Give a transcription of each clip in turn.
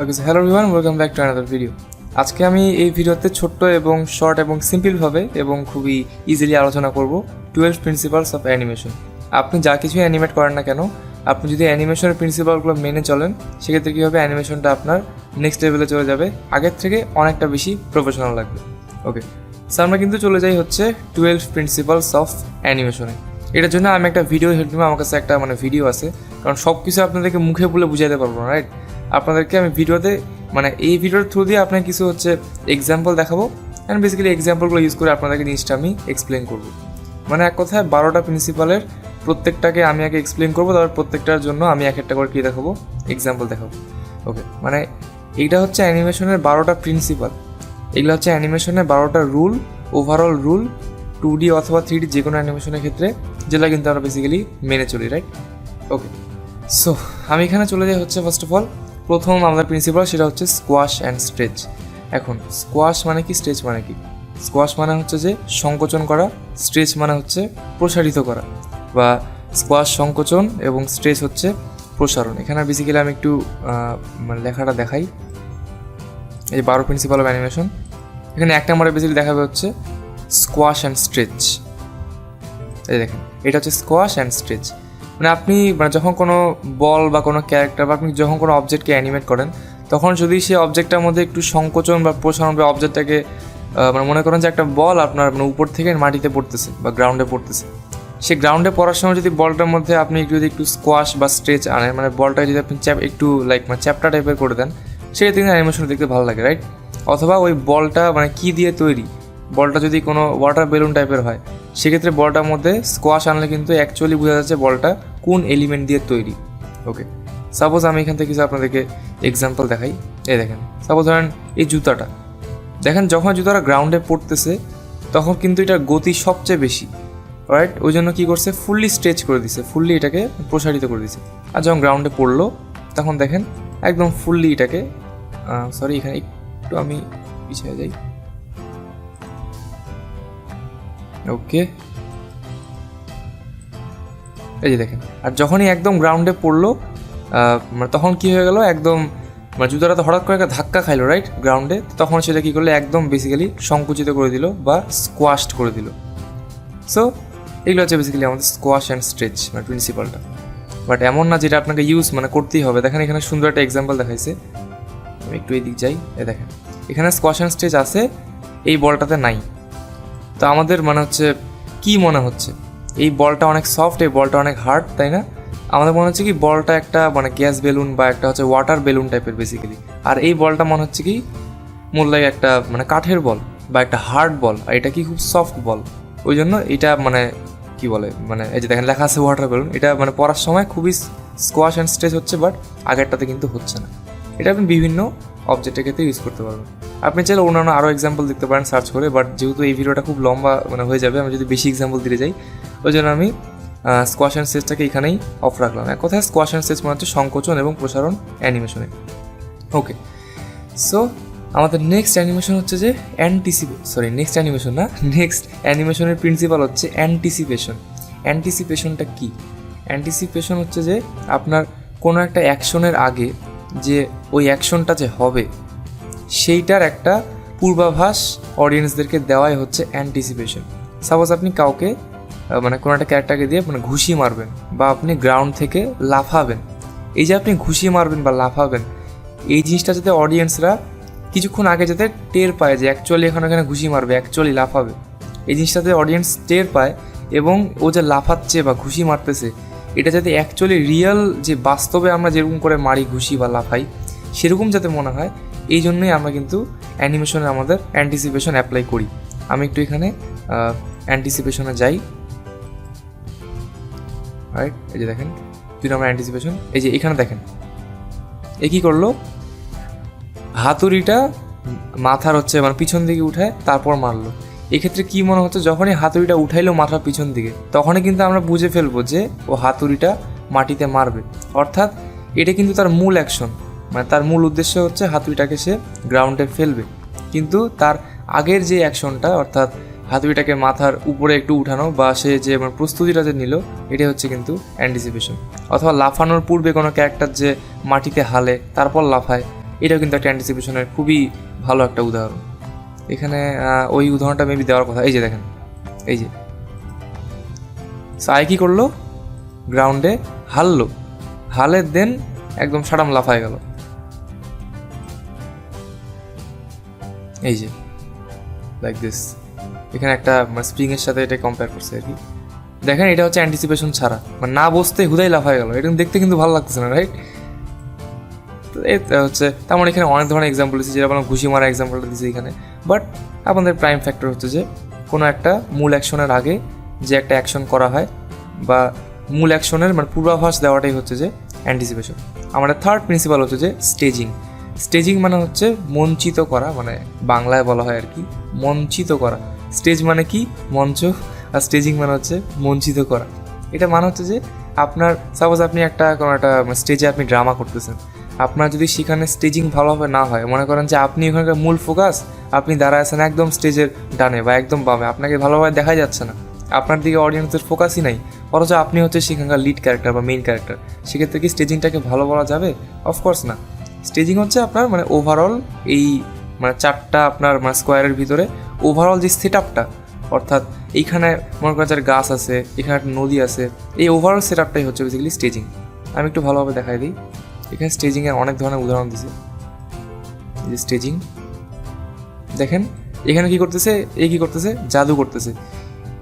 Okay, so hello everyone, welcome back to another video. আজকে আমি এই ভিডিওতে ছোট্ট এবং শর্ট এবং সিম্পলভাবে এবং খুবই ইজিলি আলোচনা করব 12 প্রিন্সিপালস অফ অ্যানিমেশন। আপনি যা কিছু অ্যানিমেট করেন না কেন, আপনি যদি অ্যানিমেশনের প্রিন্সিপালগুলো মেনে চলেন, সেক্ষেত্রে কী হবে, অ্যানিমেশনটা আপনার নেক্সট লেভেলে চলে যাবে, আগের থেকে অনেকটা বেশি প্রফেশনাল লাগবে। ওকে, সো আমরা কিন্তু চলে যাই হচ্ছে 12 প্রিন্সিপালস অফ অ্যানিমেশনে। এটার জন্য আমি একটা ভিডিও হেল্প নেব, আমার কাছে একটা ভিডিও আছে, কারণ সব কিছু আপনাদেরকে মুখে বলে বুঝাতে পারবো না, রাইট? আপনাদেরকে আমি ভিডিওতে এই ভিডিওর থ্রু দিয়ে আপনার কিছু এক্সাম্পল দেখাবো, অ্যান্ড বেসিক্যালি এক্সাম্পলগুলো ইউজ করে আপনাদেরকে জিনিসটা আমি এক্সপ্লেন করবো। এক কথায় 12টা প্রিন্সিপালের প্রত্যেকটাকে আমি আগে এক্সপ্লেন করবো, তারপর প্রত্যেকটার জন্য আমি এক একটা করে কী দেখাবো, এক্সাম্পল দেখাবো। ওকে, এইটা হচ্ছে অ্যানিমেশনের 12টা প্রিন্সিপাল। এগুলো হচ্ছে অ্যানিমেশনের 12টা রুল, ওভারঅল রুল 2D অথবা 3D যে কোনো অ্যানিমেশনের ক্ষেত্রে, যেটা কিন্তু আমরা বেসিক্যালি মেনে চলি, রাইট? ওকে, সো আমি এখানে চলে যাই হচ্ছে ফার্স্ট অফ অল প্রথম আমাদের প্রিন্সিপাল, সেটা হচ্ছে স্কোয়াশ অ্যান্ড স্ট্রেচ। এখন স্কোয়াশ মানে কি, স্ট্রেচ মানে কি? স্কোয়াশ মানে হচ্ছে যে সংকোচন করা, স্ট্রেচ মানে হচ্ছে প্রসারিত করা, বা স্কোয়াশ সংকোচন এবং স্ট্রেচ হচ্ছে প্রসারণ। এখানে বেসিক্যালি আমি একটু লেখাটা দেখাই। এই 12 প্রিন্সিপাল অফ অ্যানিমেশন, এখানে এক নম্বরে বেসিক্যালি দেখাবে হচ্ছে স্কোয়াশ অ্যান্ড স্ট্রেচ। এই দেখেন, এটা হচ্ছে স্কোয়াশ অ্যান্ড স্ট্রেচ। আপনি যখন কোনো বল বা কোনো ক্যারেক্টার বা আপনি যখন কোনো অবজেক্টকে অ্যানিমেট করেন, তখন যদি সেই অবজেক্টটার মধ্যে একটু সংকোচন বা প্রসারণ বা অবজেক্টটাকে মনে করেন যে একটা বল আপনার উপর থেকে মাটিতে পড়তেছে বা গ্রাউন্ডে পড়তেছে, সেই গ্রাউন্ডে পড়ার সময় যদি বলটার মধ্যে আপনি যদি একটু স্কোয়াশ বা স্ট্রেচ আনেন, বলটাকে যদি আপনি একটু চ্যাপ্টা টাইপের করে দেন, সেক্ষেত্রে কিন্তু অ্যানিমেশন দেখতে ভালো লাগে, রাইট? অথবা ওই বলটা কী দিয়ে তৈরি, বলটা যদি কোনো ওয়াটার বেলুন টাইপের হয়, সেক্ষেত্রে বলটার মধ্যে স্কোয়াশ আনলে কিন্তু অ্যাকচুয়ালি বোঝা যাচ্ছে বলটা কোন এলিমেন্ট দিয়ে তৈরি। ওকে, সাপোজ আমি এখান থেকে কিছু আপনাদেরকে এক্সাম্পল দেখাই। এই দেখেন, সাপোজ ধরেন এই জুতাটা দেখেন, যখন জুতাটা গ্রাউন্ডে পড়তেছে তখন কিন্তু এটার গতি সবচেয়ে বেশি, রাইট? ওই জন্য কী করছে, ফুললি স্ট্রেচ করে দিছে, ফুললি এটাকে প্রসারিত করে দিছে। আর যখন গ্রাউন্ডে পড়লো তখন দেখেন একদম ফুললি এটাকে এখানে একটু আমি পিছিয়ে যাই। ওকে, এই যে দেখেন, আর যখনই একদম গ্রাউন্ডে পড়লো তখন কি হয়ে গেল, একদম জুতাটা তো হঠাৎ করে একটা ধাক্কা খাইলো, রাইট, গ্রাউন্ডে। তখন সেটা কী করলো, একদম বেসিক্যালি সংকুচিত করে দিল বা স্কোয়াশড করে দিল। সো এগুলো হচ্ছে বেসিক্যালি আমাদের স্কোয়াশ অ্যান্ড স্ট্রেচ প্রিন্সিপালটা। বাট এমন না যেটা আপনাকে ইউজ করতেই হবে। দেখেন এখানে সুন্দর একটা এক্সাম্পল দেখাইছে, আমি একটু এই দিক যাই। দেখেন এখানে স্কোয়াশ অ্যান্ড স্ট্রেচ আছে, এই বলটাতে নাই। তো আমাদের কি মনে হচ্ছে, এই বলটা অনেক সফট, এই বলটা অনেক হার্ড, তাই না? আমাদের মনে হচ্ছে কি বলটা একটা গ্যাস বেলুন বা একটা হচ্ছে ওয়াটার বেলুন টাইপের বেসিক্যালি। আর এই বলটা মনে হচ্ছে কি মূল একটা কাঠের বল বা একটা হার্ড বল, আর এটা কি খুব সফট বল। ওই জন্য এটা কি বলে এই যে দেখেন লেখা আছে ওয়াটার বেলুন, এটা পড়ার সময় খুবই স্কোয়াশ অ্যান্ড স্ট্রেচ হচ্ছে, বাট আগেরটাতে কিন্তু হচ্ছে না। এটা আপনি বিভিন্ন অবজেক্টের ক্ষেত্রে ইউজ করতে পারবেন। আপনি চাইলে অন্যান্য আরও এক্সাম্পল দেখতে পারেন সার্চ করে, বাট যেহেতু এই ভিডিওটা খুব লম্বা হয়ে যাবে, আমি যদি বেশি এক্সাম্পল দিতে যাই, ওই জন্য আমি স্কোয়াশ অ্যান্ড স্ট্রেচটাকে এখানেই অফ রাখলাম। এক কথায় স্কোয়াশ অ্যান্ড স্ট্রেচ হচ্ছে সংকোচন এবং প্রসারণ অ্যানিমেশনে। ওকে, সো আমাদের নেক্সট অ্যানিমেশন হচ্ছে যে নেক্সট অ্যানিমেশনের প্রিন্সিপাল হচ্ছে অ্যান্টিসিপেশন। অ্যান্টিসিপেশনটা কি? অ্যান্টিসিপেশন হচ্ছে যে আপনার কোনো একটা অ্যাকশনের আগে যে ওই অ্যাকশনটা যে হবে, সেইটার একটা পূর্বাভাস অডিয়েন্সদেরকে দেওয়াই হচ্ছে অ্যান্টিসিপেশন। সাপোজ আপনি কাউকে কোনো একটা ক্যারেক্টারকে দিয়ে ঘুষি মারবেন বা আপনি গ্রাউন্ড থেকে লাফাবেন। এই যে আপনি ঘুষি মারবেন বা লাফাবেন, এই জিনিসটা যাতে অডিয়েন্সরা কিছুক্ষণ আগে যাতে টের পায় যে অ্যাকচুয়ালি এখানে ঘুষি মারবে, অ্যাকচুয়ালি লাফাবে, এই জিনিসটাতে অডিয়েন্স টের পায়, এবং ও যে লাফাচ্ছে বা ঘুষি মারতেছে এটা যাতে অ্যাকচুয়ালি রিয়েল, যে বাস্তবে আমরা যেরকম করে মারি ঘুষি বা লাফাই সেরকম যাতে মনে হয়, এই জন্যই আমরা কিন্তু অ্যানিমেশনে আমাদের অ্যান্টিসিপেশন অ্যাপ্লাই করি। আমি একটু এখানে অ্যান্টিসিপেশনে যাই, রাইট? এই যে দেখেন, যদি আমরা অ্যান্টিসিপেশন, এই যে এখানে দেখেন এ কী করলো, হাতুড়িটা মাথার পিছন দিকে উঠায় তারপর মারলো। এক্ষেত্রে কী মনে হচ্ছে, যখনই হাতুড়িটা উঠাইলো মাথার পিছন দিকে, তখনই কিন্তু আমরা বুঝে ফেলবো যে ও হাতুড়িটা মাটিতে মারবে। অর্থাৎ এটা কিন্তু তার মূল অ্যাকশন, তার মূল উদ্দেশ্য হচ্ছে হাতুড়িটাকে সে গ্রাউন্ডে ফেলবে। কিন্তু তার আগের যে অ্যাকশনটা, অর্থাৎ হাতুড়িটাকে মাথার উপরে একটু উঠানো বা সে যে প্রস্তুতিটা যে নিল, এটাই হচ্ছে কিন্তু অ্যান্টিসিপেশন। অথবা লাফানোর পূর্বে কোনো ক্যারেক্টার যে মাটিতে হালে তারপর লাফায়, এটাও কিন্তু একটা অ্যান্টিসিপেশনের খুবই ভালো একটা উদাহরণ। এখানে ওই উদাহরণটা মেবি দেওয়ার কথা। এই যে দেখেন, এই যে সাই কী করলো, গ্রাউন্ডে হারলো, হালের দেন একদম সাডাম লাফায় গেল। এই যে লাইক দিস, এখানে একটা স্প্রিংয়ের সাথে এটা কম্পেয়ার করছে আর কি। দেখেন এটা হচ্ছে অ্যান্টিসিপেশন ছাড়া, মানে না বসতে হুদাই লাফায় গেল, এটা দেখতে কিন্তু ভালো লাগতেছে না, রাইট? এটা হচ্ছে তেমন এখানে অনেক ধরনের এক্সাম্পল দিচ্ছি, যেটা আমরা ঘুষি মারা এক্সাম্পলটা দিচ্ছি এখানে। বাট আপনাদের প্রাইম ফ্যাক্টর হচ্ছে যে কোনো একটা মূল অ্যাকশনের আগে যে একটা অ্যাকশন করা হয় বা মূল অ্যাকশনের মানে পূর্বাভাস দেওয়াটাই হচ্ছে যে অ্যান্টিসিপেশন। আমাদের থার্ড প্রিন্সিপাল হচ্ছে যে স্টেজিং। স্টেজিং মানে হচ্ছে মঞ্চিত করা, মানে বাংলায় বলা হয় আর কি মঞ্চিত করা। স্টেজ মানে কি, মঞ্চ, আর স্টেজিং মানে হচ্ছে মঞ্চিত করা। এটা মানে হচ্ছে যে আপনার সাপোজ আপনি কোনো একটা স্টেজে আপনি ড্রামা করতেছেন, আপনার যদি সেখানে স্টেজিং ভালোভাবে না হয়, মনে করেন যে আপনি ওখানকার মূল ফোকাস, আপনি দাঁড়ায় আছেন একদম স্টেজের ডানে বা একদম বামে, আপনাকে ভালোভাবে দেখা যাচ্ছে না, আপনার দিকে অডিয়েন্সের ফোকাসই নাই, অথচ আপনি হচ্ছে সেখানকার লিড ক্যারেক্টার বা মেইন ক্যারেক্টার, সেক্ষেত্রে কি স্টেজিংটাকে ভালো বলা যাবে? অফকোর্স না। স্টেজিং হচ্ছে আপনার মানে ওভারঅল এই মানে চারটা আপনার মানে স্কোয়ারের ভিতরে ওভারঅল যে সেট আপটা, অর্থাৎ এইখানে মনে করেন যার গাছ আছে, এখানে একটা নদী আছে, এই ওভারঅল সেট আপটাই হচ্ছে বেসিক্যালি স্টেজিং। আমি একটু ভালোভাবে দেখাই দিই। এখানে স্টেজিংয়ের অনেক ধরনের উদাহরণ দিয়েছে। যে স্টেজিং দেখেন, এখানে কী করতেছে, কী করতেছে, জাদু করতেছে।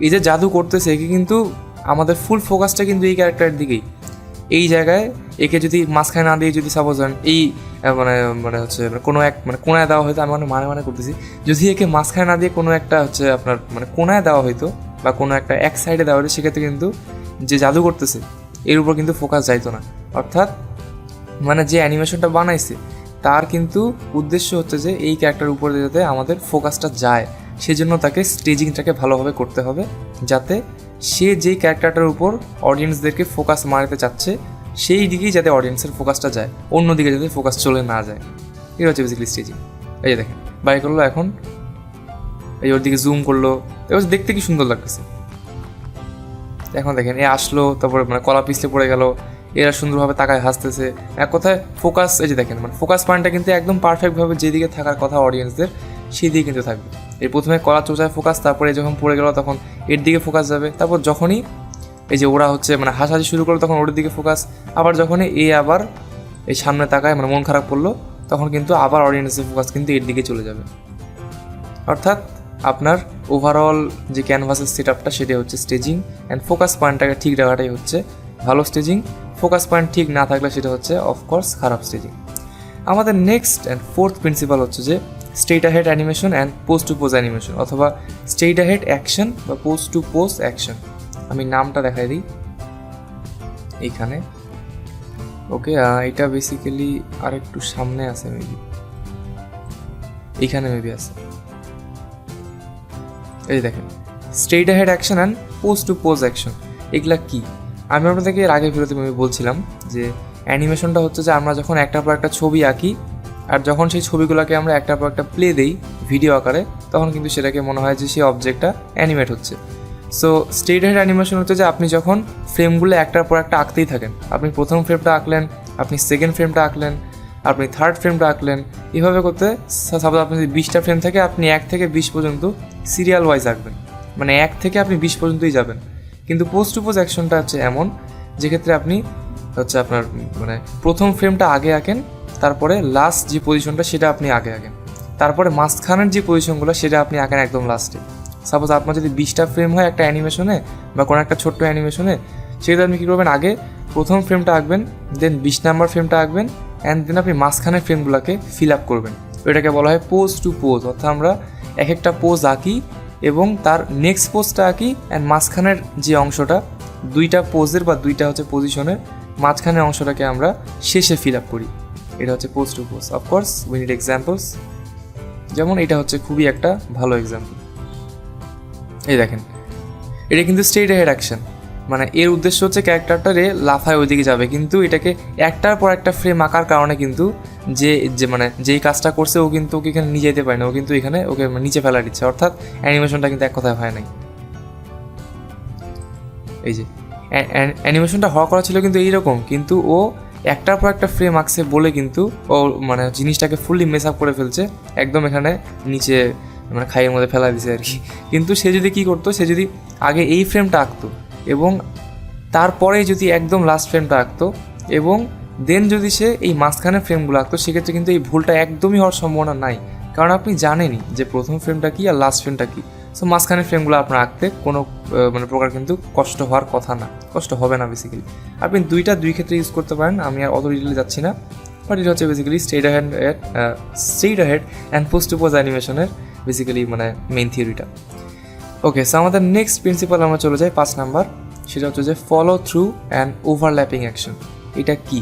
এই যে জাদু করতেছে, একে কিন্তু আমাদের ফুল ফোকাসটা কিন্তু এই ক্যারেক্টারের দিকেই। এই জায়গায় একে যদি মাঝখানে না দিয়ে যদি সাপোজ এই মানে মানে হচ্ছে কোনো এক মানে কোনায় দেওয়া হয়তো, আমি মানে করতেছি, যদি একে মাঝখানে না দিয়ে কোনো একটা হচ্ছে আপনার মানে কোনায় দেওয়া হয়তো বা কোনো একটা এক সাইডে দেওয়া হতো, সেক্ষেত্রে কিন্তু যে জাদু করতেছে এর উপর কিন্তু ফোকাস যাইতো না। অর্থাৎ মানে যে অ্যানিমেশনটা বানাইছে তার কিন্তু উদ্দেশ্য হচ্ছে যে এই ক্যারেক্টার উপরে যাতে আমাদের ফোকাসটা যায়, সেজন্য তাকে স্টেজিংটাকে ভালোভাবে করতে হবে, যাতে সে যেই ক্যারেক্টারটার উপর অডিয়েন্সদেরকে ফোকাস মারাতে চাচ্ছে সেই দিকেই যাতে অডিয়েন্সের ফোকাসটা যায়, অন্যদিকে যাতে ফোকাস চলে না যায়। এটা হচ্ছে বেসিক্যালি স্টেজিং। এই যে দেখেন বাই করলো, এখন এই ওর দিকে জুম করলো, এবার দেখতে কি সুন্দর লাগতেছে। এখন দেখেন এ আসলো, তারপরে মানে কলা পিছলে পড়ে গেল, এরা সুন্দরভাবে তাকায় হাসতেছে, এক কথায় ফোকাস। এই যে দেখেন মানে ফোকাস পয়েন্টটা কিন্তু একদম পারফেক্টভাবে যেদিকে থাকার কথা অডিয়েন্সদের সেই দিকে কিন্তু থাকবে। এর প্রথমে কলা চোচায় ফোকাস, তারপরে যখন পড়ে গেল তখন এর দিকে ফোকাস যাবে, তারপর যখনই এই যে ওরা হচ্ছে মানে হাসাহাসি শুরু করলো তখন ওর দিকে ফোকাস, আবার যখনই আবার এই সামনে তাকায় মানে মন খারাপ করলো তখন কিন্তু আবার অডিয়েন্সের ফোকাস কিন্তু এর দিকে চলে যাবে। অর্থাৎ আপনার ওভারঅল যে ক্যানভাসের সেট আপটা সেটাই হচ্ছে স্টেজিং, অ্যান্ড ফোকাস পয়েন্টটাকে ঠিক রাখাটাই হচ্ছে ভালো স্টেজিং। ফোকাস পয়েন্ট ঠিক না থাকলে সেটা হচ্ছে অফকোর্স খারাপ স্টেজিং। আমাদের নেক্সট অ্যান্ড ফোর্থ প্রিন্সিপাল হচ্ছে যে straight ahead animation and pose to pose animation, অথবা স্ট্রেট অ্যাহেড অ্যাকশন বা পোস্ট টু পোজ অ্যাকশন। আমি নামটা দেখাই দিই এইখানে। ওকে, এটা বেসিক্যালি আর একটু সামনে আছে মেবি, এইখানে মেবি আছে। এই দেখেন straight ahead action and pose to pose action, এগুলা কি? আমি আপনাদেরকে এর আগে ভিডিওতে আমি বলছিলাম যে অ্যানিমেশনটা হচ্ছে যে আমরা যখন একটার পর একটা ছবি আঁকি আর যখন সেই ছবিগুলোকে আমরা একটার পর একটা প্লে দিই ভিডিও আকারে, তখন কিন্তু সেটাকে মনে হয় যে সেই অবজেক্টটা অ্যানিমেট হচ্ছে। সো স্ট্রেট অ্যাহেড অ্যানিমেশন হচ্ছে যে আপনি যখন ফ্রেমগুলো একটার পর একটা আঁকতেই থাকেন, আপনি প্রথম ফ্রেমটা আঁকলেন, আপনি সেকেন্ড ফ্রেমটা আঁকলেন, আপনি থার্ড ফ্রেমটা আঁকলেন, এভাবে করতে সাপোজ আপনি যদি 20টা ফ্রেম থাকে আপনি 1 থেকে 20 পর্যন্ত সিরিয়াল ওয়াইজ আঁকবেন, মানে 1 থেকে আপনি 20 পর্যন্তই যাবেন। কিন্তু পোস্ট টু পোজ অ্যাকশনটা হচ্ছে এমন যেক্ষেত্রে আপনি হচ্ছে আপনার মানে প্রথম ফ্রেমটা আগে আঁকেন, তারপরে লাস্ট যে পজিশনটা সেটা আপনি আগে আঁকেন, তারপরে মাঝখানের যে পজিশনগুলো সেটা আপনি আঁকেন একদম লাস্টে। সাপোজ আপনার যদি 20টা ফ্রেম হয় একটা অ্যানিমেশনে বা কোনো একটা ছোট্ট অ্যানিমেশনে, সেক্ষেত্রে আপনি কী করবেন, আগে প্রথম ফ্রেমটা আঁকবেন, দেন 20 নাম্বার ফ্রেমটা আঁকবেন, অ্যান্ড দেন আপনি মাঝখানের ফ্রেমগুলোকে ফিল আপ করবেন। এটাকে বলা হয় পোজ টু পোজ, অর্থাৎ আমরা এক একটা পোজ আঁকি এবং তার নেক্সট পোজটা আঁকি, অ্যান্ড মাঝখানের যে অংশটা 2টা পোজের বা 2টা হচ্ছে পজিশনের মাঝখানের অংশটাকে আমরা শেষে ফিল আপ করি। এটা হচ্ছে pose to pose. Of course we need examples, যেমন এটা হচ্ছে খুবই একটা ভালো এক্সাম্পল। এই দেখেন এটা কিন্তু স্ট্রেট অ্যাহেড অ্যাকশন, মানে এর উদ্দেশ্য হচ্ছে ক্যারেক্টারটা লাফায় ওইদিকে যাবে, কিন্তু এটাকে একটার পর একটা ফ্রেম আঁকার কারণে কিন্তু যে মানে যেই কাজটা করছে ও কিন্তু ওকে এখানে নিয়ে যেতে পারে না, ও কিন্তু এখানে ওকে নিচে ফেলা দিচ্ছে, অর্থাৎ অ্যানিমেশনটা কিন্তু এক কথায় হয় নাই। এই যে অ্যানিমেশনটা হওয়া করা ছিল কিন্তু এইরকম, কিন্তু ও একটার পর একটা ফ্রেম আঁকছে বলে কিন্তু ও মানে জিনিসটাকে ফুললি মেস আপ করে ফেলছে, একদম এখানে নিচে মানে খাইয়ের মধ্যে ফেলা দিছে আর কি। কিন্তু সে যদি কী করতো, সে যদি আগে এই ফ্রেমটা আঁকতো এবং তারপরে যদি একদম লাস্ট ফ্রেমটা আঁকতো এবং দেন যদি সে এই মাঝখানের ফ্রেমগুলো আঁকতো, সেক্ষেত্রে কিন্তু এই ভুলটা একদমই হওয়ার সম্ভাবনা নাই, কারণ আপনি জানেনই যে প্রথম ফ্রেমটা কী আর লাস্ট ফ্রেমটা কী। সো মাঝখানের ফ্রেমগুলো আপনার আঁকতে কোনো মানে প্রকার কিন্তু কষ্ট হওয়ার কথা না, কষ্ট হবে না বেসিক্যালি। আপনি দুই ক্ষেত্রে ইউজ করতে পারেন, আমি আর অত ডিটেলে যাচ্ছি না, বাট এটা হচ্ছে basically straight ahead and pose to pose অ্যানিমেশনের বেসিক্যালি মানে মেইন থিওরিটা। ওকে, সো আমাদের নেক্সট প্রিন্সিপাল আমরা চলে যাই 5 নাম্বার, সেটা হচ্ছে যে follow through and overlapping action. এটা কি?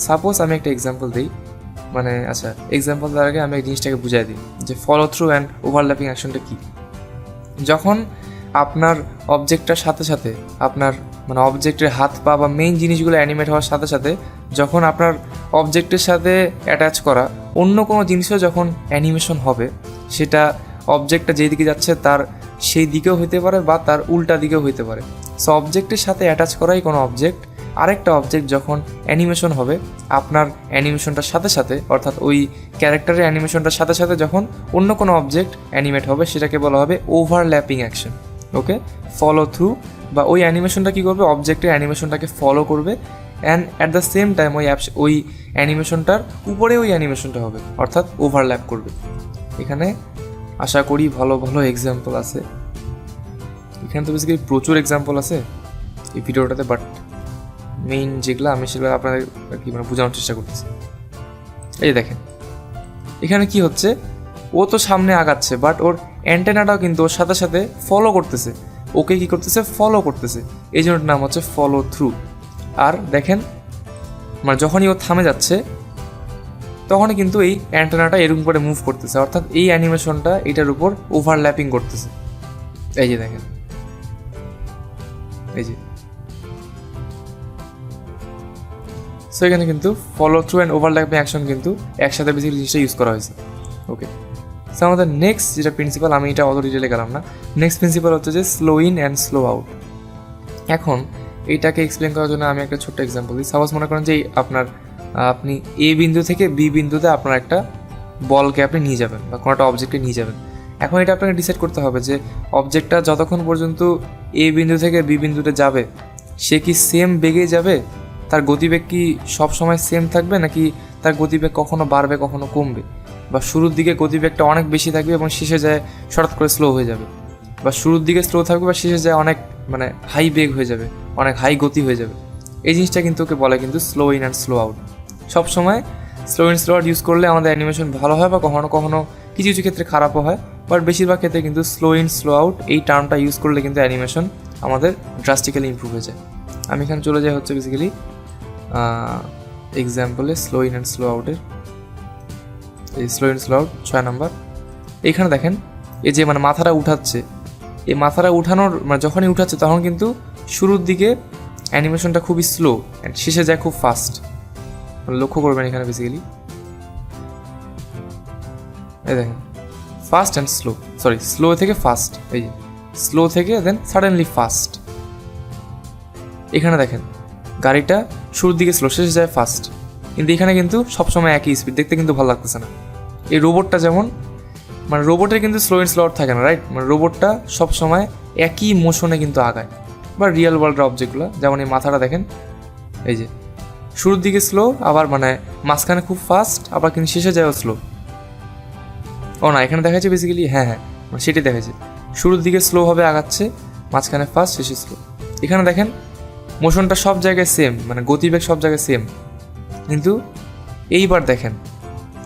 সাপোজ আমি একটা এক্সাম্পল দিই, মানে আচ্ছা এক্সাম্পল দেওয়ার আগে আমি এই জিনিসটাকে বুঝাই দিই যে ফলো থ্রু অ্যান্ড ওভারল্যাপিং অ্যাকশনটা কী। যখন আপনার অবজেক্টটার সাথে সাথে আপনার মানে অবজেক্টের হাত পা বা মেইন জিনিসগুলো অ্যানিমেট হওয়ার সাথে সাথে যখন আপনার অবজেক্টের সাথে অ্যাটাচ করা অন্য কোনো জিনিসও যখন অ্যানিমেশন হবে, সেটা অবজেক্টটা যেই দিকে যাচ্ছে তার সেই দিকেও হইতে পারে বা তার উল্টা দিকেও হইতে পারে। সো অবজেক্টের সাথে অ্যাটাচ করাই কোনো অবজেক্ট, আরেকটা অবজেক্ট যখন অ্যানিমেশন হবে আপনার অ্যানিমেশনটার সাথে সাথে, অর্থাৎ ওই ক্যারেক্টারের অ্যানিমেশনটার সাথে সাথে যখন অন্য কোনো অবজেক্ট অ্যানিমেট হবে, সেটাকে বলা হবে ওভারল্যাপিং অ্যাকশন। ওকে, ফলো থ্রু বা ওই অ্যানিমেশনটা কী করবে, অবজেক্টের অ্যানিমেশনটাকে ফলো করবে and at the same time ওই অ্যানিমেশনটার উপরে ওই অ্যানিমেশনটা হবে, অর্থাৎ ওভারল্যাপ করবে। এখানে আশা করি ভালো ভালো এক্সাম্পল আছে, এখানে তো বেসিক্যালি প্রচুর এক্সাম্পল আছে এই ভিডিওটাতে, বাট মেইন যেগুলো আমি সেগুলো আপনাদের কি মানে বোঝানোর চেষ্টা করতেছি। এই দেখেন এখানে কি হচ্ছে, ও তো সামনে আগাচ্ছে বাট ওর অ্যান্টেনাটাও কিন্তু ওর সাথে সাথে ফলো করতেছে, ওকে কি করতেছে, ফলো করতেছে, এই জন্য নাম হচ্ছে ফলো থ্রু। আর দেখেন মানে যখনই ও থামে যাচ্ছে তখনই কিন্তু এই অ্যান্টেনাটা এরকম করে মুভ করতেছে, অর্থাৎ এই অ্যানিমেশনটা এটার উপর ওভারল্যাপিং করতেছে। এই যে দেখেন, এই যে সো এখানে কিন্তু follow through and overlapping action কিন্তু একসাথে বেশি জিনিসটা ইউজ করা হয়েছে। ওকে, সো আমাদের নেক্সট যেটা প্রিন্সিপাল, আমি এটা অত ডিটেলে গেলাম না, নেক্সট প্রিন্সিপাল হচ্ছে যে slow in and slow out. এখন এইটাকে এক্সপ্লেন করার জন্য আমি একটা ছোট্ট এক্সাম্পল দিই। সাপোজ মনে করেন যে আপনি এ বিন্দু থেকে বি বিন্দুতে আপনার একটা বলকে আপনি নিয়ে যাবেন বা কোনো একটা অবজেক্টকে নিয়ে যাবেন। এখন এটা আপনাকে ডিসাইড করতে হবে যে অবজেক্টটা যতক্ষণ পর্যন্ত এ বিন্দু থেকে বি বিন্দুতে যাবে সে কি সেম বেগে যাবে, তার গতিবেগ কি সব সময় সেম থাকবে নাকি তার গতিবেগ কখনো বাড়বে কখনো কমবে, বা শুরুর দিকে গতিবেগটা অনেক বেশি থাকবে এবং শেষে যায় হঠাৎ করে স্লো হয়ে যাবে, বা শুরুর দিকে স্লো থাকবে বা শেষে যায় অনেক মানে হাই বেগ হয়ে যাবে, অনেক হাই গতি হয়ে যাবে। এই জিনিসটা কিন্তু ওকে বলে কিন্তু slow in and slow out. সবসময় slow in slow out use করলে আমাদের অ্যানিমেশন ভালো হয় বা কখনো কখনো কিছু কিছু ক্ষেত্রে খারাপও হয়, বাট বেশিরভাগ ক্ষেত্রে কিন্তু স্লো ইন স্লো আউট এই টার্মটা ইউজ করলে কিন্তু অ্যানিমেশন আমাদের ড্রাস্টিক্যালি ইমপ্রুভ হয়ে যায়। আমি এখানে চলে যাই হচ্ছে বেসিক্যালি এক্সাম্পলে স্লো ইন অ্যান্ড স্লো আউটের। এই slow in slow out 6 number. এইখানে দেখেন এই যে মানে মাথাটা উঠাচ্ছে, এই মাথাটা উঠানোর মানে যখনই উঠাচ্ছে তখন কিন্তু শুরুর দিকে অ্যানিমেশনটা খুবই স্লো অ্যান্ড শেষে যায় খুব ফাস্ট। লক্ষ্য করবেন এখানে বেসিক্যালি এই দেখেন fast and slow, sorry slow থেকে ফাস্ট, এই যে স্লো থেকে দেন সাডেনলি ফাস্ট। এখানে দেখেন গাড়িটা শুরুর দিকে স্লো শেষে যায় ফাস্ট, কিন্তু এখানে কিন্তু সবসময় একই স্পিড, দেখতে কিন্তু ভালো লাগতেছে না। এই রোবটটা যেমন মানে রোবটের কিন্তু স্লো অ্যান্ড স্লো আউট থাকে না, রাইট? মানে রোবটটা সবসময় একই মোশনে কিন্তু আগায়, বা রিয়েল ওয়ার্ল্ডের অবজেক্টগুলো যেমন এই মাথাটা দেখেন, এই যে শুরুর দিকে স্লো আবার মানে মাঝখানে খুব ফাস্ট আবার কিন্তু শেষে যায়ও স্লো। ও না, এখানে দেখা যাচ্ছে বেসিক্যালি হ্যাঁ মানে সেটাই দেখা যাচ্ছে, শুরুর দিকে স্লোভাবে আগাচ্ছে, মাঝখানে ফাস্ট, শেষে স্লো। এখানে দেখেন মোশনটা সব জায়গায় সেম, মানে গতিবেগ সব জায়গায় সেম, কিন্তু এইবার দেখেন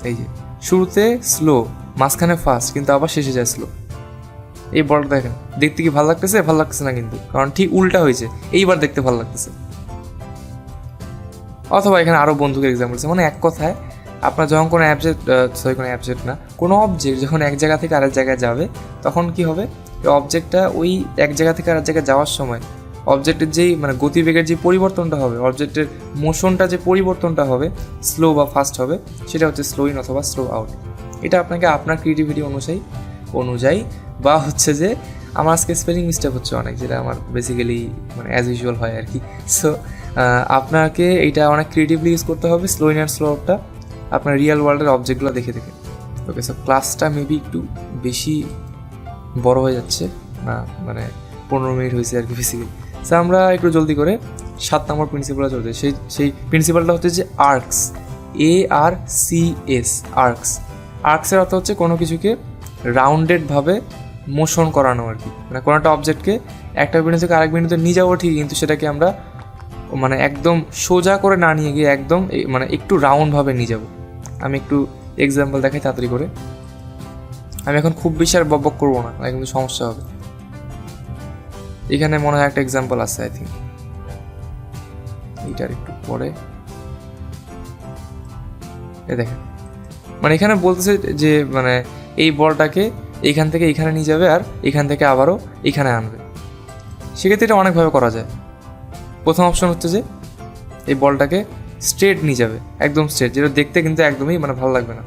এই যে শুরুতে স্লো মাঝখানে ফাস্ট কিন্তু আবার শেষে যায় স্লো। এই বলটা দেখেন দেখতে কি ভালো লাগতেছে? ভালো লাগতেছে না কিন্তু, কারণ ঠিক উল্টা হয়েছে, এইবার দেখতে ভালো লাগতেছে। অথবা এখানে আরও বন্ধুকে এক্সাম্পল আছে, মানে এক কথায় আপনার যখন কোনো অ্যাবজেক্ট না কোনো অবজেক্ট যখন এক জায়গা থেকে আরেক জায়গায় যাবে তখন কি হবে, এই অবজেক্টটা ওই এক জায়গা থেকে আরেক জায়গায় যাওয়ার সময় অবজেক্টের যেই মানে গতিবেগের যে পরিবর্তনটা হবে, অবজেক্টের মোশনটা যে পরিবর্তনটা হবে স্লো বা ফাস্ট হবে, সেটা হচ্ছে স্লো ইন অথবা স্লো আউট। এটা আপনাকে আপনার ক্রিয়েটিভিটি অনুযায়ী বা হচ্ছে যে আমার আজকে স্পেলিং মিস্টেক হচ্ছে অনেক, যেটা আমার বেসিক্যালি মানে অ্যাজ ইউজুয়াল হয় আর কি। সো আপনাকে এইটা অনেক ক্রিয়েটিভলি ইউজ করতে হবে, স্লো ইন অ্যান্ড স্লো আউটটা আপনার রিয়েল ওয়ার্ল্ডের অবজেক্টগুলো দেখে দেখে। ওকে, সো ক্লাসটা মেবি একটু বেশি বড় হয়ে যাচ্ছে, না মানে 15 মিনিট হয়েছে আর কি বেসিক্যালি। সো আমরা একটু জলদি করে 7 নম্বর প্রিন্সিপালে চলতে। সেই প্রিন্সিপালটা হচ্ছে যে আর্কস, ARCS, আর্কস। আর্কসের অর্থ হচ্ছে কোনো কিছুকে রাউন্ডেডভাবে মোশন করানো আর কি, মানে কোনো একটা অবজেক্টকে একটা বিন্দু থেকে আরেক বিন্দুতে নিয়ে যাবো ঠিক, কিন্তু সেটাকে আমরা মানে একদম সোজা করে না নিয়ে গিয়ে একদম মানে একটু রাউন্ডভাবে নিয়ে যাব। আমি একটু এক্সাম্পল দেখাই তাড়াতাড়ি করে। আমি এখন খুব বেশি আর বকবক করবো না, কিন্তু সমস্যা হবে। এখানে মনে হয় একটা এক্সাম্পল আছে, আই থিঙ্ক এইটার একটু পরে। দেখেন, মানে এখানে বলতেছে যে মানে এই বলটাকে এইখান থেকে এইখানে নিয়ে যাবে আর এখান থেকে আবারও এখানে আনবে। সেক্ষেত্রে এটা অনেকভাবে করা যায়। প্রথম অপশন হচ্ছে যে এই বলটাকে স্ট্রেট নিয়ে যাবে, একদম স্ট্রেট, যেটা দেখতে কিন্তু একদমই মানে ভালো লাগবে না।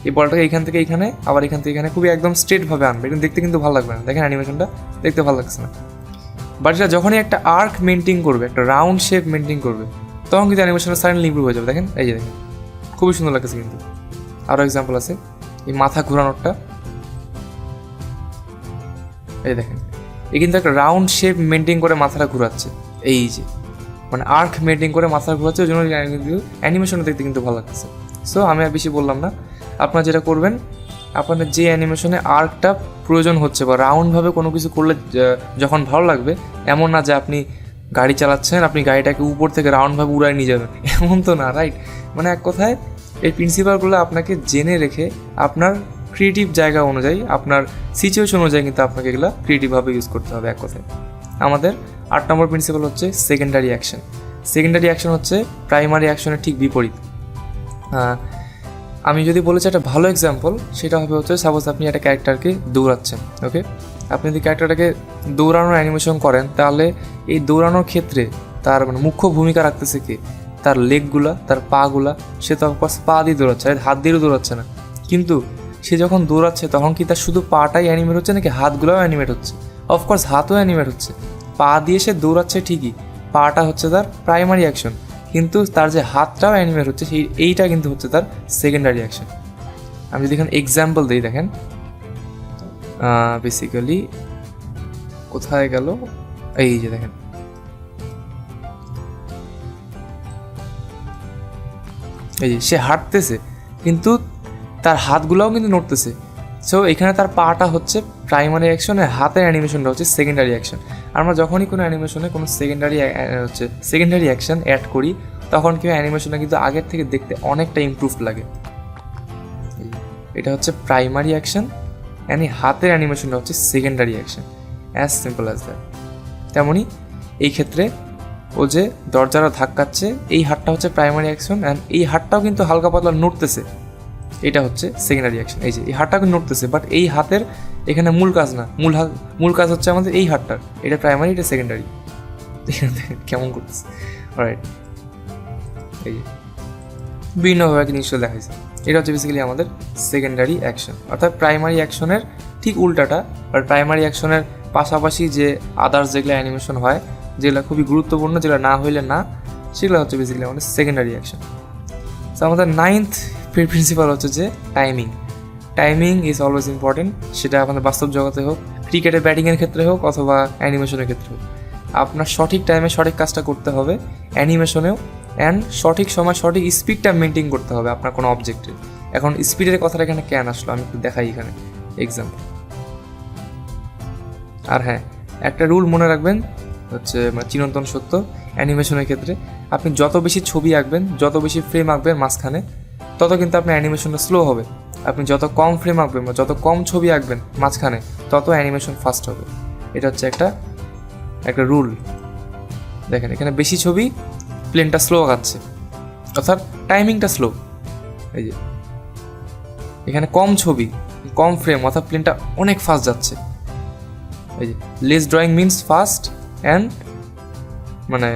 এই বলটাকে এইখান থেকে এইখানে আবার এখান থেকে এখানে খুবই একদম স্ট্রেটভাবে আনবে, কিন্তু দেখতে কিন্তু ভালো লাগবে না। দেখেন অ্যানিমেশনটা দেখতে ভালো লাগছে না। বাট এটা যখনই একটা আর্ক মেনটেন করবে, একটা রাউন্ড শেপ মেনটেন করবে, তখন কিন্তু অ্যানিমেশনটা সাডেনলি ইমপ্রুভ হয়ে যাবে। দেখেন, এই যে দেখেন খুবই সুন্দর লাগছে। কিন্তু আরও এক্সাম্পল আছে, এই মাথা ঘোরানোরটা, এই দেখেন এই কিন্তু একটা রাউন্ড শেপ মেনটেন করে মাথাটা ঘুরাচ্ছে, এই যে মানে আর্ক মেনটেন করে মাথাটা ঘুরাচ্ছে, ওই জন্য কিন্তু অ্যানিমেশনটা দেখতে কিন্তু ভালো লাগতেছে। সো আমি আর বেশি বললাম না, আপনারা যেটা করবেন, আপনাদের যে অ্যানিমেশনে আর্কটা প্রয়োজন হচ্ছে বা রাউন্ডভাবে কোনো কিছু করলে যখন ভালো লাগবে, এমন না যে আপনি গাড়ি চালাচ্ছেন, আপনি গাড়িটাকে উপর থেকে রাউন্ডভাবে উড়ায় নিয়ে যাবেন, এমন তো না, রাইট? মানে এক কথায় এই প্রিন্সিপালগুলো আপনাকে জেনে রেখে আপনার ক্রিয়েটিভ জায়গা অনুযায়ী, আপনার সিচুয়েশন অনুযায়ী কিন্তু আপনাকে এগুলো ক্রিয়েটিভভাবে ইউজ করতে হবে। এক কথায় আমাদের 8 নম্বর প্রিন্সিপাল হচ্ছে সেকেন্ডারি অ্যাকশন। সেকেন্ডারি অ্যাকশন হচ্ছে প্রাইমারি অ্যাকশনের ঠিক বিপরীত। আমি যদি বলেছি একটা ভালো এক্সাম্পল, সেটা হবে হচ্ছে সাপোজ আপনি একটা ক্যারেক্টারকে দৌড়াচ্ছেন। ওকে, আপনি যদি ক্যারেক্টারটাকে দৌড়ানোর অ্যানিমেশন করেন, তাহলে এই দৌড়ানোর ক্ষেত্রে তার মানে মুখ্য ভূমিকা রাখতেছে কে? তার লেগগুলা, তার পাগুলা। সে তো অফকোর্স পা দিয়ে দৌড়াচ্ছে, হাত দিয়েও দৌড়াচ্ছে না। কিন্তু সে যখন দৌড়াচ্ছে তখন কি তার শুধু পাটাই অ্যানিমেট হচ্ছে নাকি হাতগুলোও অ্যানিমেট হচ্ছে? অফকোর্স হাতও অ্যানিমেট হচ্ছে। পা দিয়ে সে দৌড়াচ্ছে ঠিকই, পাটা হচ্ছে তার প্রাইমারি অ্যাকশন, কিন্তু তার যে হাতটাও অ্যানিমেট হচ্ছে এইটা কিন্তু হচ্ছে তার সেকেন্ডারি অ্যাকশন। আমি যদি এখানে এক্সাম্পল দিই, দেখেন বেসিক্যালি কোথায় গেল, এই যে দেখেন এই যে সে হাঁটতেছে কিন্তু তার হাতগুলোও কিন্তু নড়তেছে। সো এখানে তার পাটা হচ্ছে প্রাইমারি অ্যাকশন আর হাতের অ্যানিমেশনটা হচ্ছে সেকেন্ডারি অ্যাকশন। আমরা যখনই কোনো অ্যানিমেশনে কোনো সেকেন্ডারি অ্যাকশন অ্যাড করি, তখন কিন্তু অ্যানিমেশনটা কিন্তু আগের থেকে দেখতে অনেকটা ইমপ্রুভ লাগে। এটা হচ্ছে প্রাইমারি অ্যাকশন, অ্যান্ড হাতের অ্যানিমেশনটা হচ্ছে secondary action. As simple as that. তেমনই এই ক্ষেত্রে ও যে দরজাটা ধাক্কাচ্ছে, এই হাতটা হচ্ছে প্রাইমারি অ্যাকশন, অ্যান্ড এই হাতটাও কিন্তু হালকা পাতলা নড়তেছে, এটা হচ্ছে সেকেন্ডারি অ্যাকশন। এই যে এই হাতটা কিন্তু নড়তেছে, বাট এই হাতের এখানে মূল কাজ না, মূল কাজ হচ্ছে আমাদের এই হাতটার। এটা প্রাইমারি, এটা সেকেন্ডারি। কেমন করতেছে, রাইট? এই যে বিভিন্নভাবে জিনিসটা দেখাইছে। এটা হচ্ছে বেসিক্যালি আমাদের সেকেন্ডারি অ্যাকশন, অর্থাৎ প্রাইমারি অ্যাকশনের ঠিক উল্টাটা। আর প্রাইমারি অ্যাকশনের পাশাপাশি যে আদার্স যেগুলো অ্যানিমেশন হয়, যেগুলো খুবই গুরুত্বপূর্ণ, যেগুলো না হইলে না, সেগুলো হচ্ছে বেসিক্যালি আমাদের সেকেন্ডারি অ্যাকশন। তো আমাদের 9th প্রিন্সিপাল হচ্ছে যে timing. Timing is always important, সেটা আমাদের বাস্তব জগতে হোক, ক্রিকেটের ব্যাটিংয়ের ক্ষেত্রে হোক, অথবা অ্যানিমেশনের ক্ষেত্রে হোক। আপনার সঠিক টাইমে সঠিক কাজটা করতে হবে অ্যানিমেশনেও, অ্যান্ড সঠিক সময় সঠিক স্পিডটা মেনটেন করতে হবে আপনার কোনো অবজেক্টের। এখন স্পিডের কথাটা এখানে কেন আসলো আমি একটু দেখাই এখানে এক্সাম্পল। আর হ্যাঁ, একটা রুল মনে রাখবেন, হচ্ছে মানে চিরন্তন সত্য অ্যানিমেশনের ক্ষেত্রে, আপনি যত বেশি ছবি আঁকবেন, যত বেশি ফ্রেম আঁকবেন মাঝখানে, তত কিন্তু আপনার অ্যানিমেশনটা স্লো হবে। আপনি যত কম ফ্রেম আঁকবেন বা যত কম ছবি আঁকবেন মাঝখানে, তত অ্যানিমেশন ফাস্ট হবে। এটা হচ্ছে একটা রুল। দেখেন এখানে বেশি ছবি, প্লেনটা স্লো আঁকাচ্ছে, অর্থাৎ টাইমিংটা স্লো। এই যে এখানে কম ছবি, কম ফ্রেম, অর্থাৎ প্লেনটা অনেক ফাস্ট যাচ্ছে। এই যে less drawing means fast, and মানে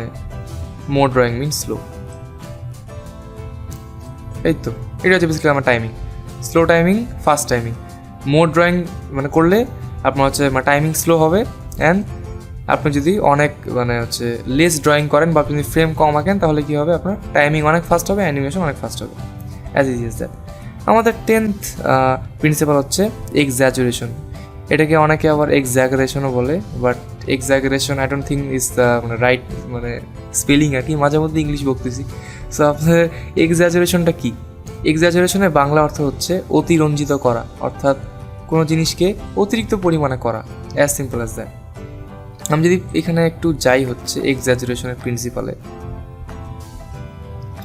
মোর ড্রয়িং মিনস স্লো। এই তো এটা হচ্ছে বেসিক্যালি আমার timing. Slow timing, fast timing. More drawing মানে করলে আপনার হচ্ছে টাইমিং স্লো হবে, অ্যান্ড আপনি যদি অনেক মানে হচ্ছে লেস ড্রয়িং করেন বা আপনি যদি ফ্রেম কম আঁকেন তাহলে কী হবে, আপনার টাইমিং অনেক ফাস্ট হবে, অ্যানিমেশন অনেক ফাস্ট হবে। As is is that. আমাদের 10th প্রিন্সিপাল হচ্ছে এক্স্যাজুরেশন। এটাকে অনেকে আবার এক্স্যাগারেশনও বলে, but exaggeration I don't think is the মানে রাইট মানে স্পেলিং আর কি, মাঝে মধ্যে ইংলিশ বকতেছি। সো আপনার এক্স্যাজুরেশনটা কী? এক্স্যাজুরেশনের বাংলা অর্থ হচ্ছে অতিরঞ্জিত করা, অর্থাৎ কোনো জিনিসকে অতিরিক্ত পরিমাণে করা, অ্যাজ সিম্পল অ্যাজ দ্যাট। আমি যদি এখানে একটু যাই হচ্ছে এক্স্যাজুরেশনের প্রিন্সিপালে,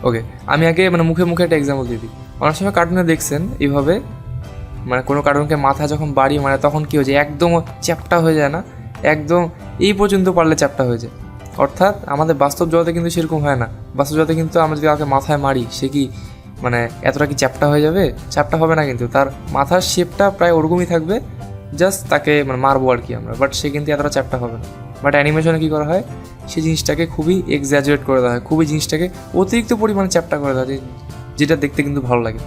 ওকে আমি আগে মানে মুখে মুখে একটা এক্সাম্পল দিয়ে দিই। অনেক সময় কার্টুনে দেখছেন এইভাবে, মানে কোনো কার্টুনকে মাথা যখন বাড়ি মানে তখন কী হয়ে যায়, একদম চ্যাপ্টা হয়ে যায় না, একদম এই পর্যন্ত পারলে চ্যাপ্টা হয়ে যায়। অর্থাৎ আমাদের বাস্তব জগতে কিন্তু সেরকম হয় না। বাস্তব জগতে কিন্তু আমরা যদি কাউকে মাথায় মারি, সে কি মানে এতটা কি চ্যাপ্টা হয়ে যাবে? চ্যাপ্টা হবে না, কিন্তু তার মাথার শেপটা প্রায় ওরকমই থাকবে, জাস্ট তাকে মানে মারবো আর কি আমরা, বাট সে কিন্তু এতটা চ্যাপ্টা হবে না। বাট অ্যানিমেশনে কী করা হয়, সেই জিনিসটাকে খুবই এক্স্যাজুরেট করে দেওয়া হয়, খুবই জিনিসটাকে অতিরিক্ত পরিমাণে চ্যাপ্টা করে দেওয়া হয়, যেটা দেখতে কিন্তু ভালো লাগে।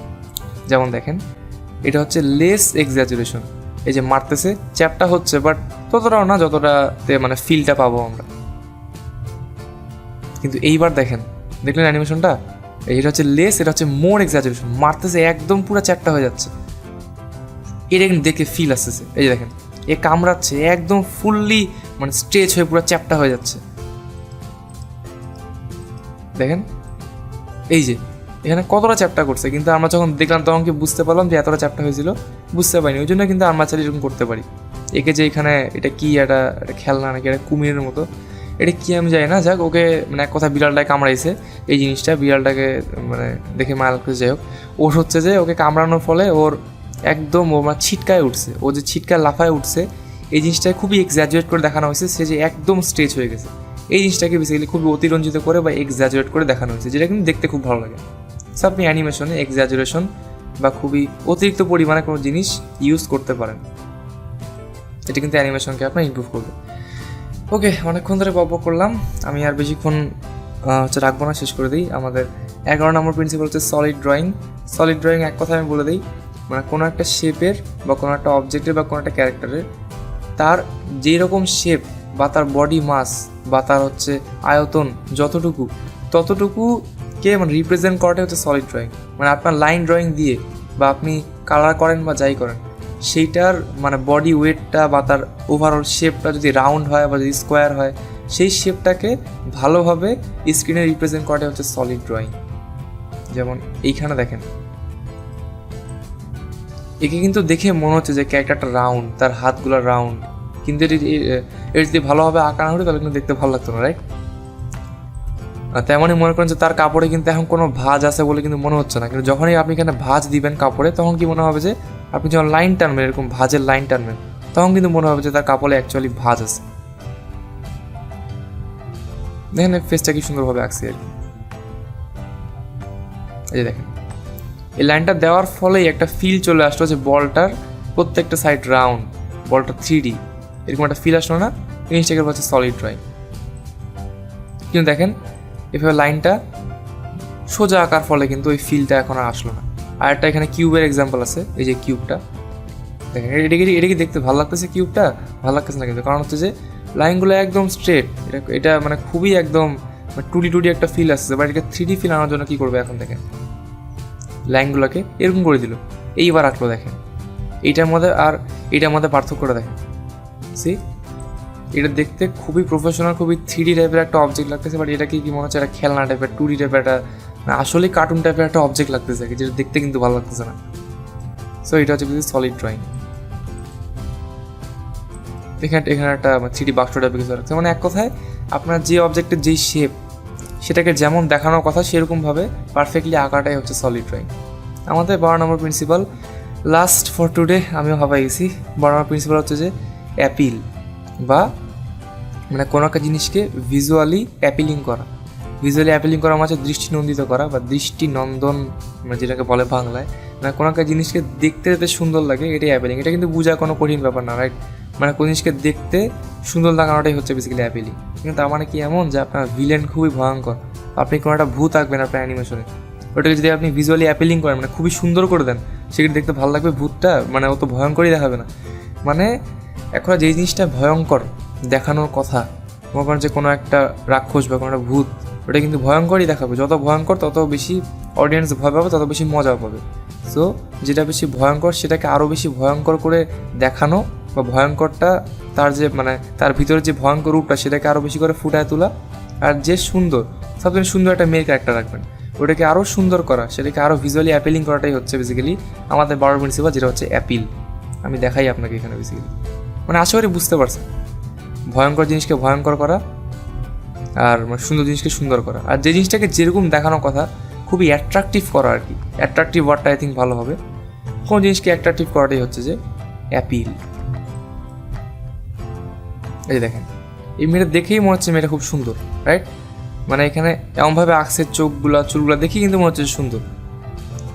যেমন দেখেন, এটা হচ্ছে লেস এক্স্যাজুরেশন। এই যে মারতেছে, চ্যাপ্টা হচ্ছে, বাট ততটাও না যতটাতে মানে ফিলটা পাবো আমরা। কিন্তু এইবার দেখেন, দেখলেন অ্যানিমেশনটা, এটা হচ্ছে লেস, এটা হচ্ছে মোর এক্স্যাজুরেশন। মারতেছে একদম পুরো চ্যাপ্টা হয়ে যাচ্ছে, এটা কিন্তু দেখে ফিল আসতেছে। এই যে দেখেন, এ কামড়াচ্ছে একদম ফুললি মানে স্ট্রেচ হয়ে পুরো চ্যাপ্টা হয়ে যাচ্ছে। দেখেন এই যে এখানে কতটা চ্যাপ্টা করছে, কিন্তু আমরা যখন দেখলাম তখন কি বুঝতে পারলাম যে এতটা চ্যাপ্টা হয়েছিল? বুঝতে পারিনি। ওই জন্য কিন্তু আমরা চাইলে এরকম করতে পারি। একে যে এখানে এটা কি, একটা খেলনা নাকি এটা কুমিরের মতো, এটা কি আমি জানি না, যাক ওকে মানে এক কথা বিড়ালটাকে কামড়াইছে, এই জিনিসটা বিড়ালটাকে মানে দেখে মায়া লাগছে। যাই হোক, ওর হচ্ছে যে ওকে কামড়ানোর ফলে ওর একদম ও মানে ছিটকায় উঠছে, ও যে ছিটকায় লাফায় উঠছে, এই জিনিসটাকে খুবই এক্স্যাজুরেট করে দেখানো হয়েছে, সে যে একদম স্ট্রেচ হয়ে গেছে। এই জিনিসটাকে বেসিক্যালি খুবই অতিরঞ্জিত করে বা এক্স্যাজুরেট করে দেখানো হয়েছে, যেটা কিন্তু দেখতে খুব ভালো লাগে। সো আপনি অ্যানিমেশনে এক্স্যাজুরেশন বা খুবই অতিরিক্ত পরিমাণে কোনো জিনিস ইউজ করতে পারেন, এটা কিন্তু অ্যানিমেশনকে আপনার ইমপ্রুভ করবে। ওকে, অনেকক্ষণ ধরে বক করলাম, আমি আর বেশিক্ষণ হচ্ছে রাখবো না, শেষ করে দিই। আমাদের 11 নম্বর প্রিন্সিপাল হচ্ছে সলিড ড্রয়িং। সলিড ড্রয়িং এক কথা আমি বলে দিই, মানে কোনো একটা শেপের বা কোনো একটা অবজেক্টের বা কোনো একটা ক্যারেক্টারের তার যেই রকম শেপ বা তার বডি মাস বা তার হচ্ছে আয়তন যতটুকু, ততটুকুকে মানে রিপ্রেজেন্ট করাটাই হচ্ছে সলিড ড্রয়িং। মানে আপনার লাইন ড্রয়িং দিয়ে বা আপনি কালার করেন বা যাই করেন, সেইটার মানে বডি ওয়েটটা বা তার ওভারঅল শেপটা যদি রাউন্ড হয় বা যদি স্কোয়ার হয়, সেই শেপটাকে ভালোভাবে স্ক্রিনে রিপ্রেজেন্ট করাটাই হচ্ছে সলিড ড্রয়িং। যেমন এইখানে দেখেন, একে কিন্তু দেখে মনে হচ্ছে যে ক্যারেক্টারটা রাউন্ড, তার হাতগুলো রাউন্ড, কিন্তু এর যদি ভালোভাবে আঁকা না হতো তাহলে কিন্তু দেখতে ভালো লাগতো না, রাইট? তেমনই মনে করেন যে তার কাপড়ে কিন্তু এখন কোনো ভাঁজ আছে বলে কিন্তু মনে হচ্ছে না, কিন্তু যখনই আপনি এখানে ভাঁজ দিবেন কাপড়ে, তখন কি মনে হবে যে আপনি যখন লাইন টানবেন, এরকম ভাঁজের লাইন টানবেন, তখন কিন্তু মনে হবে যে তার কাপড়ে অ্যাকচুয়ালি ভাঁজ আছে। দেখেন ফেসটা কি সুন্দরভাবে আঁকছি আর কি। এই যে দেখেন, এই লাইনটা দেওয়ার ফলেই একটা ফিল চলে আসলো যে বলটার প্রত্যেকটা সাইড রাউন্ড, বলটা 3D, এরকম একটা ফিল আসলো না? জিনিসটাকে হচ্ছে সলিড ড্রয়িং। কিন্তু দেখেন এভাবে লাইনটা সোজা আঁকার ফলে কিন্তু ওই ফিলটা এখন আর আসলো না। আর একটা এখানে কিউবের এক্সাম্পল আছে, এই যে কিউবটা দেখেন, এটা কি দেখতে ভালো লাগতেছে? কিউবটা ভালো লাগতেছে না, কিন্তু কারণ হচ্ছে যে লাইনগুলো একদম স্ট্রেট, এটা মানে খুবই একদম 2D একটা ফিল আসছে, বাট এটা 3D ফিল আনার জন্য কী করবে এখন দেখেন, লাইনগুলোকে এরকম করে দিল, এইবার আঁকলো। দেখেন এইটার মধ্যে আর এইটার মধ্যে পার্থক্যটা দেখেন, সি এটা দেখতে খুবই প্রফেশনাল, খুবই 3D টাইপের একটা অবজেক্ট লাগতেছে, বাট এটা কি মনে হচ্ছে একটা খেলনা টাইপের 2D টাইপের একটা আসলে কার্টুন টাইপের একটা অবজেক্ট লাগতেছে, যেটা দেখতে কিন্তু ভালো লাগতেছে না। সো এটা হচ্ছে সলিড ড্রয়িং। এখানে একটা 3D বাক্স টাইপের কিছু রাখছে, মানে এক কথায় আপনার যে অবজেক্টের যেই শেপ সেটাকে যেমন দেখানোর কথা সেরকমভাবে পারফেক্টলি আঁকাটাই হচ্ছে সলিড ড্রয়িং। আমাদের 12 নম্বর প্রিন্সিপাল, লাস্ট ফর টুডে, আমিও ভাবাই গেছি। 12 নম্বর প্রিন্সিপাল হচ্ছে যে অ্যাপিল, বা মানে কোনো একটা জিনিসকে ভিজুয়ালি অ্যাপিলিং করা। ভিজুয়ালি অ্যাপিলিং করা মানে দৃষ্টিনন্দিত করা বা দৃষ্টিনন্দন, মানে যেটাকে বলে বাংলায়, মানে কোনো একটা জিনিসকে দেখতে যাতে সুন্দর লাগে, এটাই অ্যাপিলিং। এটা কিন্তু বোঝা কোনো কঠিন ব্যাপার না, রাইট? মানে কোনো জিনিসকে দেখতে সুন্দর লাগানোটাই হচ্ছে বেসিক্যালি অ্যাপিলিং। কিন্তু তার মানে কি এমন যে আপনার ভিলেন খুবই ভয়ঙ্কর, আপনি কোনো একটা ভূত আঁকবেন আপনার অ্যানিমেশনে, ওটাকে যদি আপনি ভিজুয়ালি অ্যাপিলিং করেন, মানে খুবই সুন্দর করে দেন, সেটা দেখতে ভালো লাগবে ভূতটা, মানে অত ভয়ঙ্করই দেখাবে না। মানে এখন যেই জিনিসটা ভয়ঙ্কর দেখানোর কথা, মনে করেন যে কোনো একটা রাক্ষস বা কোনো একটা ভূত, ওটা কিন্তু ভয়ঙ্করই দেখাবে। যত ভয়ঙ্কর তত বেশি অডিয়েন্স ভয় পাবে, তত বেশি মজা পাবে। সো যেটা বেশি ভয়ঙ্কর সেটাকে আরও বেশি ভয়ঙ্কর করে দেখানো, বা ভয়ঙ্করটা তার যে মানে তার ভিতরে যে ভয়ঙ্কর রূপটা সেটাকে আরও বেশি করে ফুটায় তোলা। আর যে সুন্দর, সবথেকে সুন্দর একটা মেয়ে ক্যারেক্টার রাখবেন, ওটাকে আরও সুন্দর করা, সেটাকে আরও ভিজুয়ালি অ্যাপিলিং করাটাই হচ্ছে বেসিক্যালি আমাদের 12 প্রিন্সিপাল, যেটা হচ্ছে অ্যাপিল। আমি দেখাই আপনাকে এখানে বেসিক্যালি, মানে আশা করি বুঝতে পারছেন। ভয়ঙ্কর জিনিসকে ভয়ঙ্কর করা, আর মানে সুন্দর জিনিসকে সুন্দর করা, আর যে জিনিসটাকে যেরকম দেখানোর কথা খুবই অ্যাট্রাকটিভ করা আর কি। অ্যাট্রাকটিভ ওয়ার্ডটা আই থিঙ্ক ভালো হবে। কোন জিনিসকে অ্যাট্রাকটিভ করাটাই হচ্ছে যে অ্যাপিল। এই দেখেন, এই মেয়েটা দেখেই মনে হচ্ছে মেয়েটা খুব সুন্দর, রাইট? মানে এখানে এমনভাবে আঁকছে চোখগুলা চুলগুলা দেখেই কিন্তু মনে হচ্ছে সুন্দর,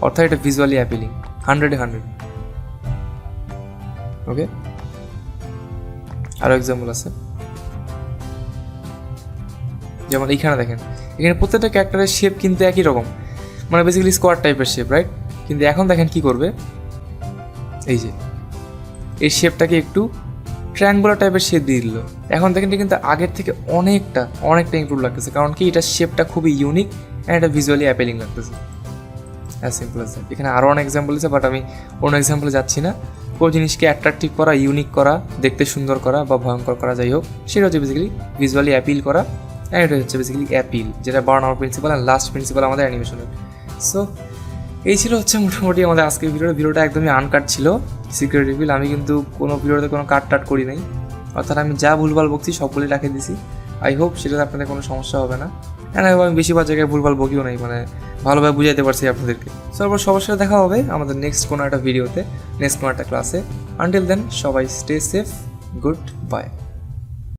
অর্থাৎ এটা ভিজুয়ালি অ্যাপিলিং 100-এ 100। ওকে, আরও এক্সাম্পল আছে, যেমন এইখানে দেখেন, এখানে প্রত্যেকটা ক্যারেক্টারের শেপ কিন্তু একই রকম, মানে বেসিক্যালি স্কোয়ার টাইপের শেপ, রাইট? কিন্তু এখন দেখেন কি করবে, এই যে এই শেপটাকে একটু ট্রায়াঙ্গুলার টাইপের শেপ দিয়ে দিল। এখন দেখেন এটা কিন্তু আগের থেকে অনেকটা ইমপ্রুভ লাগতেছে, কারণ কি এটার শেপটা খুবই ইউনিক অ্যান্ড এটা ভিজুয়ালি অ্যাপিলিং লাগতেছে। As simple as that. এখানে আরও অনেক এক্সাম্পল আছে, বাট আমি অন্য এক্সাম্পলে যাচ্ছি না। কোনো জিনিসকে অ্যাট্রাকটিভ করা, ইউনিক করা, দেখতে সুন্দর করা বা ভয়ঙ্কর করা, যাই হোক, সেটা হচ্ছে বেসিক্যালি ভিজুয়ালি অ্যাপিল করা। অ্যান্ড এটা হচ্ছে বেসিক্যালি অ্যাপিল, যেটা burn out principal and last principal আমাদের অ্যানিমেশনের। সো এই ছিল হচ্ছে মোটামুটি আমাদের আজকের ভিডিওটা একদমই আনকাট ছিল, সিক্রেট রিভিল। আমি কিন্তু কোনো ভিডিওতে কোনো কাট করি নাই, অর্থাৎ আমি যা ভুলভাল বকছি সবগুলোই রাখে দিছি। আই হোপ সেটাতে আপনাদের কোনো সমস্যা হবে না, অ্যান্ড আমি বেশিরভাগ জায়গায় ভুলভাল বকিও নাই, মানে ভালোভাবে বুঝাইতে পারছি আপনাদেরকে। সো আবার সবার সাথে দেখা হবে আমাদের নেক্সট কোনো একটা ভিডিওতে, নেক্সট কোনো একটা ক্লাসে। আনটিল দেন সবাই স্টে সেফ, গুড বাই।